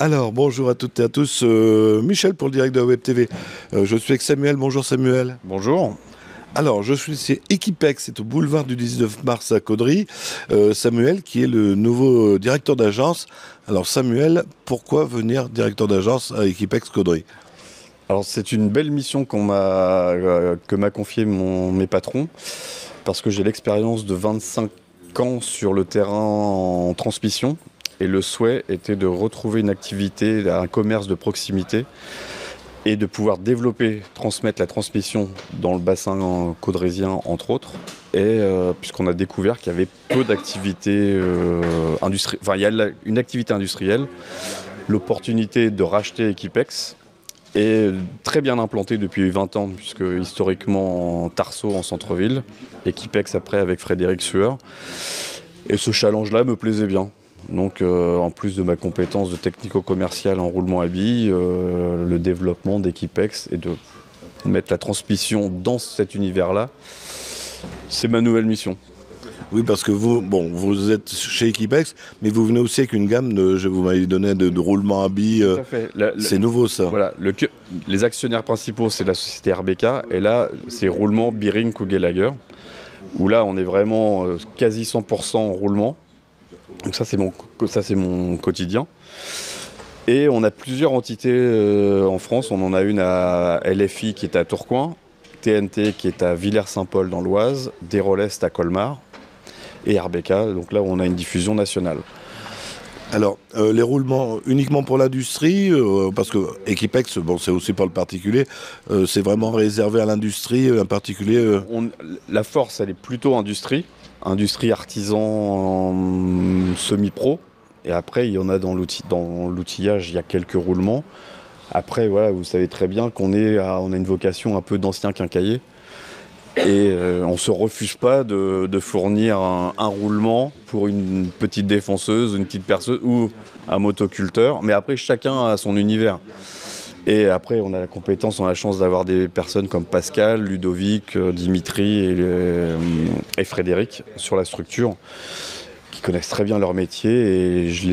Alors, bonjour à toutes et à tous. Michel pour le direct de la Web TV. Je suis avec Samuel. Bonjour Samuel. Bonjour. Alors, je suis chez Equipex, c'est au boulevard du 19 mars à Caudry. Samuel, qui est le nouveau directeur d'agence. Alors, Samuel, pourquoi venir directeur d'agence à Equipex Caudry? Alors, c'est une belle mission que m'a confié mes patrons, parce que j'ai l'expérience de 25 ans sur le terrain en transmission. Et le souhait était de retrouver une activité, un commerce de proximité et de pouvoir développer, transmettre la transmission dans le bassin caudrésien, entre autres. Et puisqu'on a découvert qu'il y avait peu d'activités industrielles, enfin il y a une activité industrielle, l'opportunité de racheter Equipex est très bien implantée depuis 20 ans, puisque historiquement Tarso en centre-ville, Equipex après avec Frédéric Sueur. Et ce challenge-là me plaisait bien. Donc en plus de ma compétence de technico-commercial en roulement à billes, le développement d'Equipex et de mettre la transmission dans cet univers-là, c'est ma nouvelle mission. Oui, parce que vous êtes chez Equipex, mais vous venez aussi avec une gamme vous m'avez donné de roulement à billes. Tout à fait. C'est nouveau ça. Voilà, les actionnaires principaux, c'est la société RBK, et là, c'est roulement Biering Kugelhager, où là, on est vraiment quasi 100% en roulement. Donc ça, c'est mon quotidien. Et on a plusieurs entités en France. On en a une à LFI qui est à Tourcoing, TNT qui est à Villers-Saint-Paul dans l'Oise, Desrolest à Colmar et RBK. Donc là, on a une diffusion nationale. Alors, les roulements uniquement pour l'industrie, parce que Equipex, c'est aussi pour le particulier, c'est vraiment réservé à l'industrie, un particulier. La force, elle est plutôt industrie artisan semi-pro. Et après, il y en a dans l'outillage, il y a quelques roulements. Après, voilà, vous savez très bien qu'on a une vocation un peu d'ancien quincaillier. Et on ne se refuse pas de fournir un roulement pour une petite défonceuse, une petite perceuse ou un motoculteur. Mais après, chacun a son univers. Et après, on a la compétence, on a la chance d'avoir des personnes comme Pascal, Ludovic, Dimitri et Frédéric sur la structure, qui connaissent très bien leur métier, et je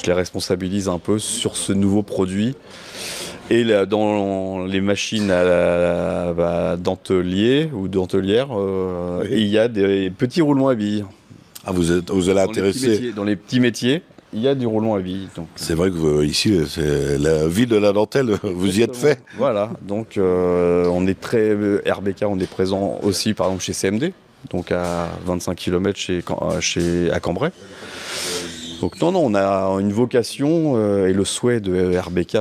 les responsabilise un peu sur ce nouveau produit. Et là, dans les machines dentelier ou dentelière, oui, il y a des petits roulements à billes. Ah, vous allez intéresser dans les petits métiers. Il y a du roulement à billes. C'est vrai que ici, c'est la ville de la dentelle, vous y êtes fait. Voilà, donc on est très RBK, on est présent aussi par exemple chez CMD, donc à 25 km à Cambrai. Donc non, on a une vocation et le souhait de RBK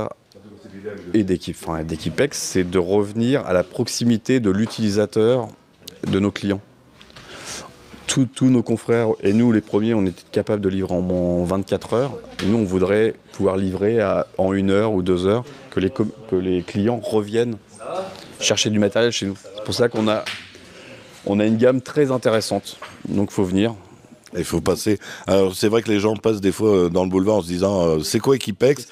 et d'Equipex, c'est de revenir à la proximité de l'utilisateur, de nos clients. Tous nos confrères, et nous les premiers, on était capables de livrer en 24 heures. Et nous, on voudrait pouvoir livrer en 1 heure ou 2 heures, que les clients reviennent chercher du matériel chez nous. C'est pour ça qu'on a une gamme très intéressante. Donc il faut venir. Il faut passer. Alors c'est vrai que les gens passent des fois dans le boulevard en se disant c'est quoi Equipex?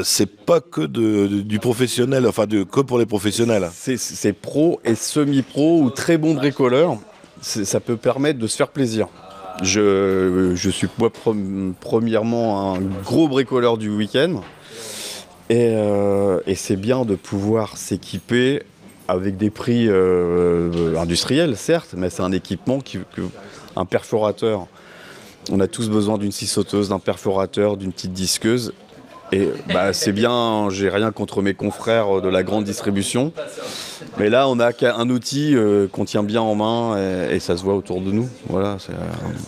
C'est pas que du professionnel, enfin que pour les professionnels. C'est pro et semi-pro ou très bon bricoleur. Ça peut permettre de se faire plaisir. Je suis moi, premièrement un gros bricoleur du week-end, et c'est bien de pouvoir s'équiper avec des prix industriels, certes, mais c'est un équipement un perforateur. On a tous besoin d'une scie sauteuse, d'un perforateur, d'une petite disqueuse. Et c'est bien, j'ai rien contre mes confrères de la grande distribution. Mais là, on a un outil qu'on tient bien en main, et ça se voit autour de nous. Voilà,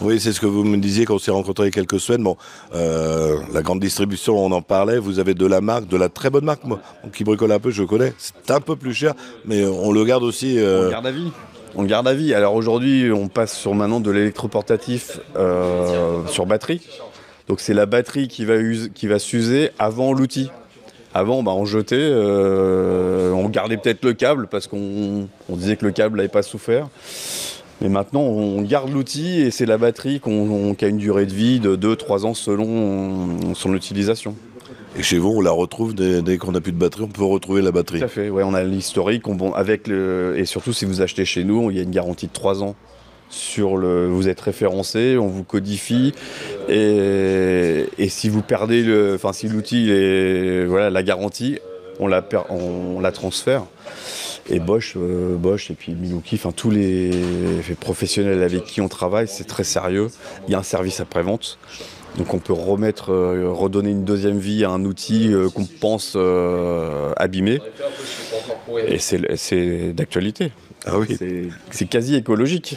oui, c'est ce que vous me disiez quand on s'est rencontrés il y a quelques semaines. Bon, la grande distribution, on en parlait. Vous avez de la marque, de la très bonne marque, moi, qui bricole un peu, je connais. C'est un peu plus cher, mais on le garde aussi. On le garde à vie. On le garde à vie. Alors aujourd'hui, on passe maintenant de l'électroportatif sur batterie. Donc c'est la batterie qui va s'user avant l'outil. Avant, on jetait, on gardait peut-être le câble parce qu'on disait que le câble n'avait pas souffert. Mais maintenant, on garde l'outil, et c'est la batterie qui a une durée de vie de 2-3 ans selon son utilisation. Et chez vous, on la retrouve dès qu'on n'a plus de batterie, on peut retrouver la batterie. Tout à fait, ouais, on a l'historique, et surtout si vous achetez chez nous, il y a une garantie de 3 ans Vous êtes référencé, on vous codifie, et si vous perdez si l'outil est la garantie, on la transfère. Et Bosch et puis Milwaukee, tous les professionnels avec qui on travaille, c'est très sérieux. Il y a un service après-vente. Donc on peut redonner une deuxième vie à un outil qu'on pense abîmé. Et c'est d'actualité. Ah oui. C'est quasi écologique.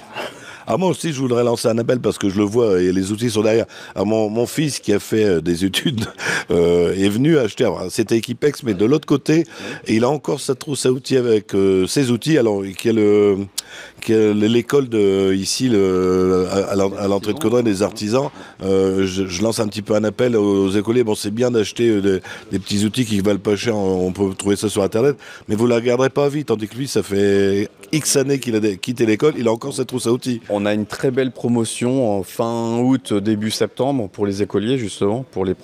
Ah, moi aussi, je voudrais lancer un appel parce que je le vois et les outils sont derrière. Ah, mon fils qui a fait des études est venu acheter, c'était Equipex, mais de l'autre côté, et il a encore sa trousse à outils avec ses outils. Alors, qui est l'école ici à l'entrée de Caudray des artisans. Je lance un petit peu un appel aux écoliers. Bon, c'est bien d'acheter des petits outils qui valent pas cher. On peut trouver ça sur Internet, mais vous la garderez pas à vie. Tandis que lui, ça fait X années qu'il a quitté l'école. Il a encore sa trousse à outils. On a une très belle promotion en fin août, début septembre pour les écoliers, justement, pour les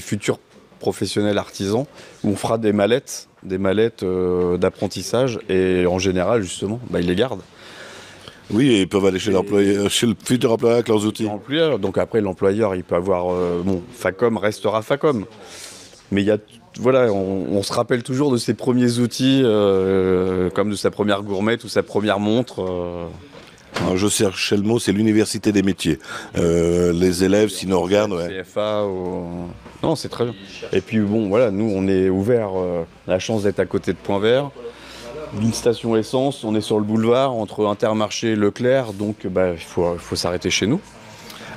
futurs professionnels artisans, où on fera des mallettes d'apprentissage, et en général, justement, ils les gardent. Oui, et ils peuvent aller chez le futur employeur avec leurs outils. Donc après, l'employeur, il peut avoir... Facom restera Facom. Mais on se rappelle toujours de ses premiers outils, comme de sa première gourmette ou sa première montre. Alors, je cherchais le mot, c'est l'université des métiers. Les élèves, s'ils nous regardent... CFA Non, c'est très bien. Et puis nous, on est ouvert, la chance d'être à côté de Point Vert, d'une station essence, on est sur le boulevard, entre Intermarché et Leclerc, donc il faut s'arrêter chez nous.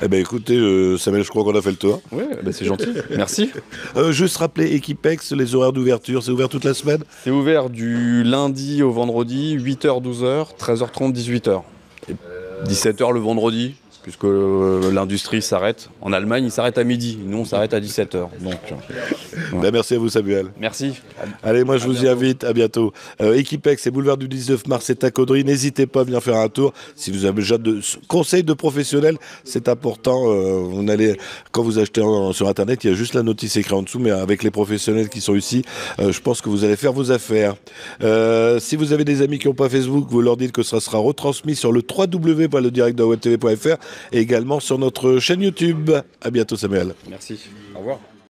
Eh bien écoutez, Samuel, je crois qu'on a fait le tour. Oui, c'est gentil, merci. Juste rappeler, Equipex, les horaires d'ouverture, c'est ouvert toute la semaine? C'est ouvert du lundi au vendredi, 8h, 12h, 13h30, 18h. 17h le vendredi, puisque l'industrie s'arrête. En Allemagne, il s'arrête à midi. Nous, on s'arrête à 17h. Donc, merci à vous, Samuel. Merci. Allez, moi, je vous y invite. À bientôt. Equipex, c'est boulevard du 19 mars, c'est à Caudry. N'hésitez pas à venir faire un tour. Si vous avez déjà de conseils de professionnels, c'est important. Quand vous achetez sur Internet, il y a juste la notice écrite en dessous, mais avec les professionnels qui sont ici, je pense que vous allez faire vos affaires. Si vous avez des amis qui n'ont pas Facebook, vous leur dites que ça sera retransmis sur le www.ledirectdewebtv.fr et également sur notre chaîne YouTube. À bientôt, Samuel. Merci. Au revoir.